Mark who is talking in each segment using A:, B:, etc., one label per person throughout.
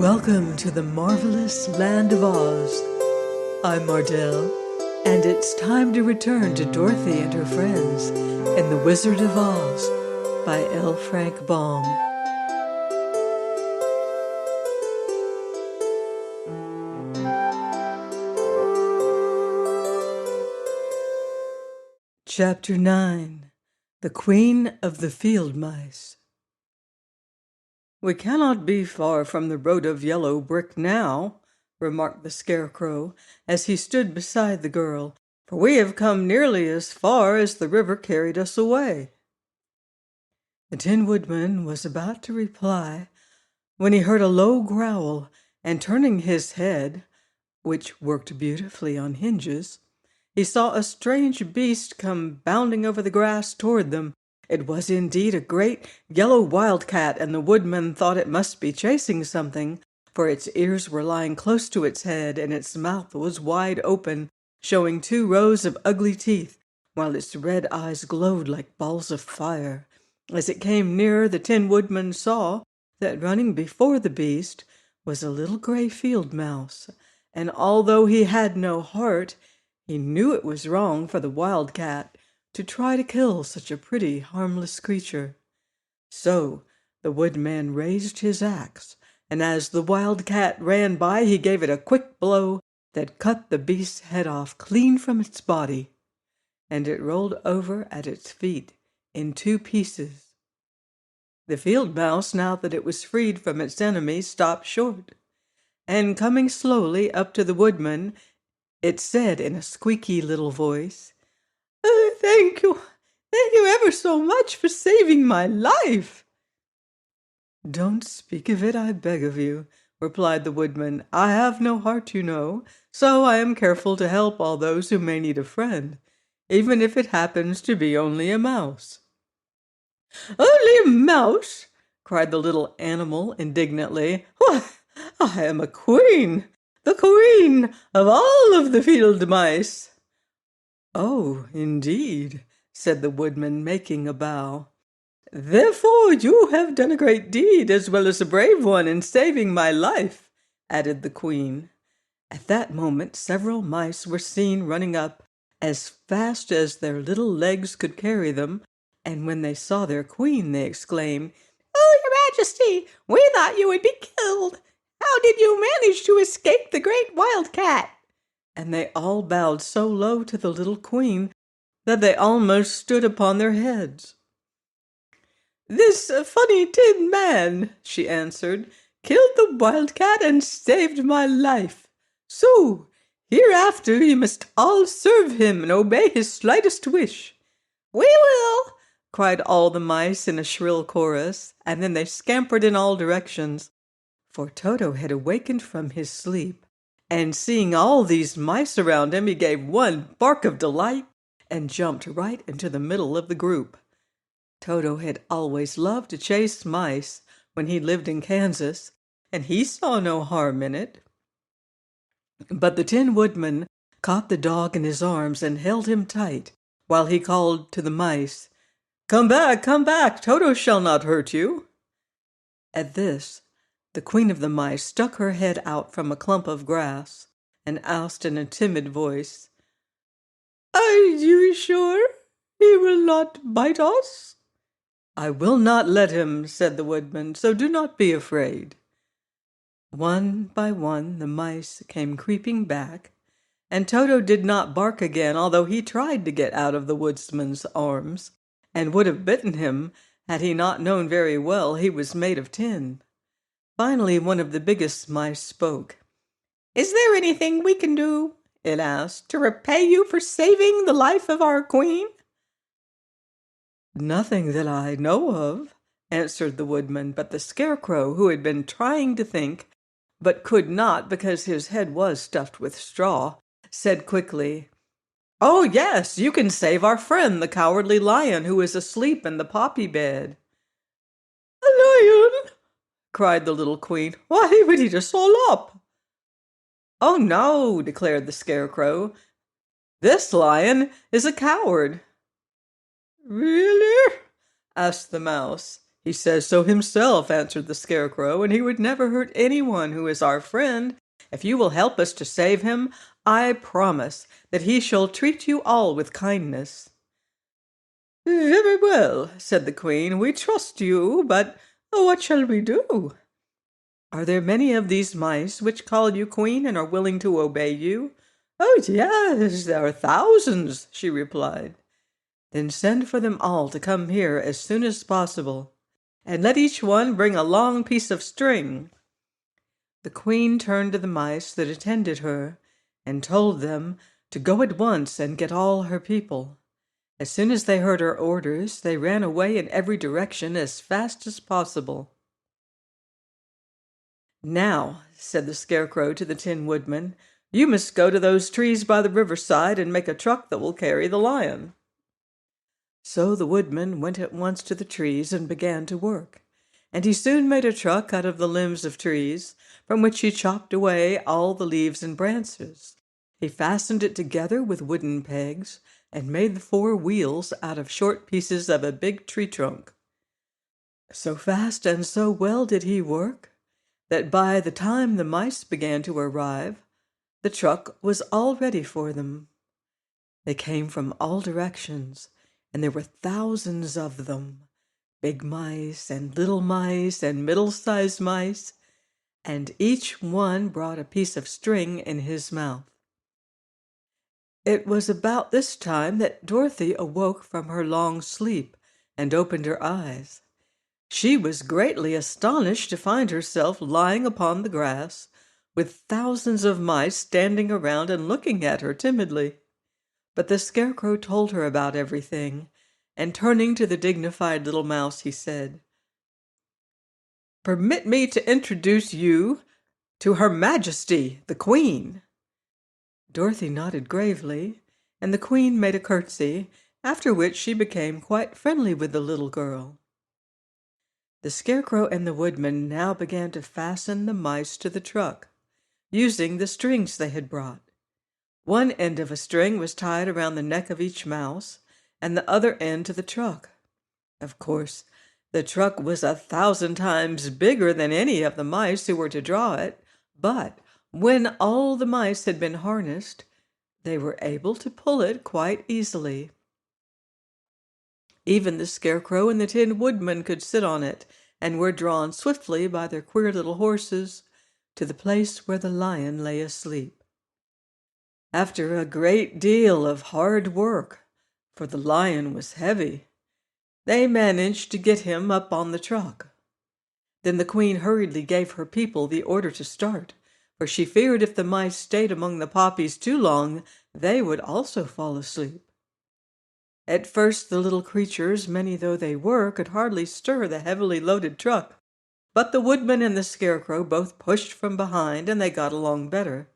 A: Welcome to the marvelous land of Oz. I'm Mardell, and it's time to return to Dorothy and her friends in The Wizard of Oz by L. Frank Baum. Chapter 9. The Queen of the Field Mice. "We cannot be far from the road of yellow brick now," remarked the Scarecrow as he stood beside the girl, "for we have come nearly as far as the river carried us away." The Tin Woodman was about to reply when he heard a low growl, and turning his head, which worked beautifully on hinges, he saw a strange beast come bounding over the grass toward them. It was indeed a great yellow wildcat, and the woodman thought it must be chasing something, for its ears were lying close to its head, and its mouth was wide open, showing 2 rows of ugly teeth, while its red eyes glowed like balls of fire. As it came nearer, the Tin Woodman saw that running before the beast was a little gray field mouse, and although he had no heart, he knew it was wrong for the wildcat to try to kill such a pretty, harmless creature. So the woodman raised his axe, and as the wildcat ran by, he gave it a quick blow that cut the beast's head off clean from its body, and it rolled over at its feet in 2 pieces. The field mouse, now that it was freed from its enemy, stopped short, and coming slowly up to the woodman, it said in a squeaky little voice, Thank you ever so much for saving my life." "Don't speak of it, I beg of you," replied the woodman. "I have no heart, you know, so I am careful to help all those who may need a friend, even if it happens to be only a mouse." "Only a mouse!" cried the little animal indignantly. "Why, I am a queen, the queen of all of the field mice." "Oh, indeed," said the woodman, making a bow. "Therefore you have done a great deed, as well as a brave one, in saving my life," added the queen. At that moment several mice were seen running up as fast as their little legs could carry them, and when they saw their queen, they exclaimed, "Oh, your Majesty, we thought you would be killed. How did you manage to escape the great wildcat?" And they all bowed so low to the little queen that they almost stood upon their heads. "This funny tin man," she answered, "killed the wildcat and saved my life. So, hereafter you must all serve him and obey his slightest wish." "We will!" cried all the mice in a shrill chorus, and then they scampered in all directions, for Toto had awakened from his sleep, and seeing all these mice around him, he gave one bark of delight and jumped right into the middle of the group. Toto had always loved to chase mice when he lived in Kansas, and he saw no harm in it. But the Tin Woodman caught the dog in his arms and held him tight while he called to the mice, come back, Toto shall not hurt you." At this, the Queen of the Mice stuck her head out from a clump of grass and asked in a timid voice, "Are you sure he will not bite us?" "I will not let him," said the woodman, "so do not be afraid." One by one the mice came creeping back, and Toto did not bark again, although he tried to get out of the woodsman's arms, and would have bitten him had he not known very well he was made of tin. Finally, one of the biggest mice spoke. "Is there anything we can do," it asked, "to repay you for saving the life of our queen?" "Nothing that I know of," answered the woodman, but the Scarecrow, who had been trying to think, but could not because his head was stuffed with straw, said quickly, "Oh, yes, you can save our friend, the Cowardly Lion, who is asleep in the poppy bed." "A lion!" cried the little queen. "Why, he would eat us all up." "Oh, no," declared the Scarecrow. "This lion is a coward." "Really?" asked the mouse. "He says so himself," answered the Scarecrow, "and he would never hurt anyone who is our friend. If you will help us to save him, I promise that he shall treat you all with kindness." "Very well," said the Queen. "We trust you, but what shall we do?" "Are there many of these mice which call you Queen and are willing to obey you?" "Oh, yes, there are thousands," she replied. "Then send for them all to come here as soon as possible, and let each one bring a long piece of string." The Queen turned to the mice that attended her and told them to go at once and get all her people. As soon as they heard her orders, they ran away in every direction as fast as possible. "Now," said the Scarecrow to the Tin Woodman, "you must go to those trees by the riverside and make a truck that will carry the lion." So the Woodman went at once to the trees and began to work, and he soon made a truck out of the limbs of trees, from which he chopped away all the leaves and branches. He fastened it together with wooden pegs and made the four wheels out of short pieces of a big tree trunk. So fast and so well did he work that by the time the mice began to arrive, the truck was all ready for them. They came from all directions, and there were thousands of them, big mice and little mice and middle-sized mice, and each one brought a piece of string in his mouth. It was about this time that Dorothy awoke from her long sleep and opened her eyes. She was greatly astonished to find herself lying upon the grass, with thousands of mice standing around and looking at her timidly. But the Scarecrow told her about everything, and turning to the dignified little mouse, he said, "Permit me to introduce you to Her Majesty, the Queen." Dorothy nodded gravely, and the Queen made a curtsy, after which she became quite friendly with the little girl. The Scarecrow and the Woodman now began to fasten the mice to the truck, using the strings they had brought. One end of a string was tied around the neck of each mouse, and the other end to the truck. Of course, the truck was 1,000 times bigger than any of the mice who were to draw it, but when all the mice had been harnessed, they were able to pull it quite easily. Even the Scarecrow and the Tin Woodman could sit on it, and were drawn swiftly by their queer little horses to the place where the lion lay asleep. After a great deal of hard work, for the lion was heavy, they managed to get him up on the truck. Then the Queen hurriedly gave her people the order to start, for she feared if the mice stayed among the poppies too long, they would also fall asleep. At first the little creatures, many though they were, could hardly stir the heavily loaded truck, but the Woodman and the Scarecrow both pushed from behind, and they got along better.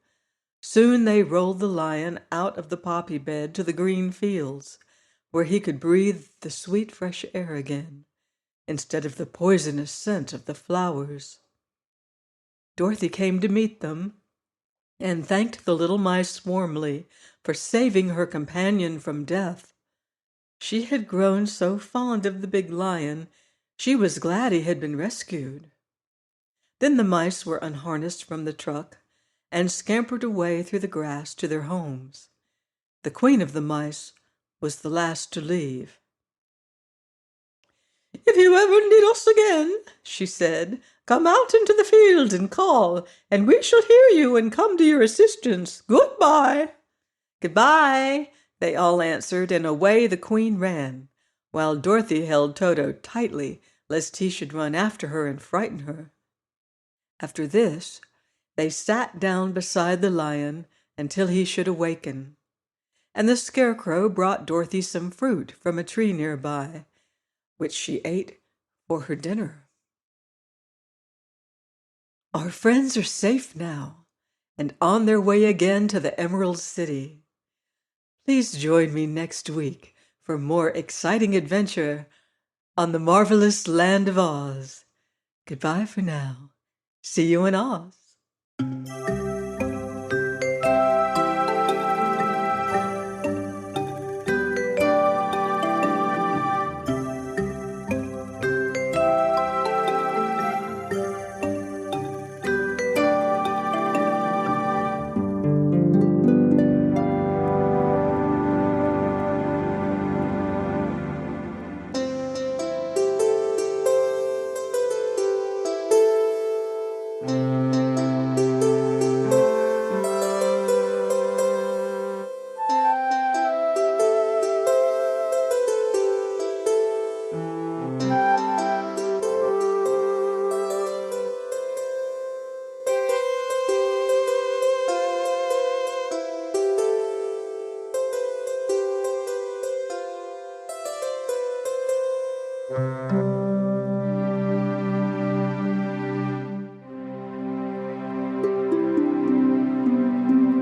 A: Soon they rolled the lion out of the poppy bed to the green fields, where he could breathe the sweet fresh air again, instead of the poisonous scent of the flowers. Dorothy came to meet them, and thanked the little mice warmly for saving her companion from death. She had grown so fond of the big lion, she was glad he had been rescued. Then the mice were unharnessed from the truck and scampered away through the grass to their homes. The Queen of the Mice was the last to leave. "If you ever need us again," she said, "come out into the field and call, and we shall hear you and come to your assistance. Goodbye." "Goodbye," they all answered, and away the Queen ran, while Dorothy held Toto tightly lest he should run after her and frighten her. After this, they sat down beside the lion until he should awaken, and the Scarecrow brought Dorothy some fruit from a tree nearby, which she ate for her dinner. Our friends are safe now, and on their way again to the Emerald City. Please join me next week for more exciting adventure on the marvelous land of Oz. Goodbye for now. See you in Oz.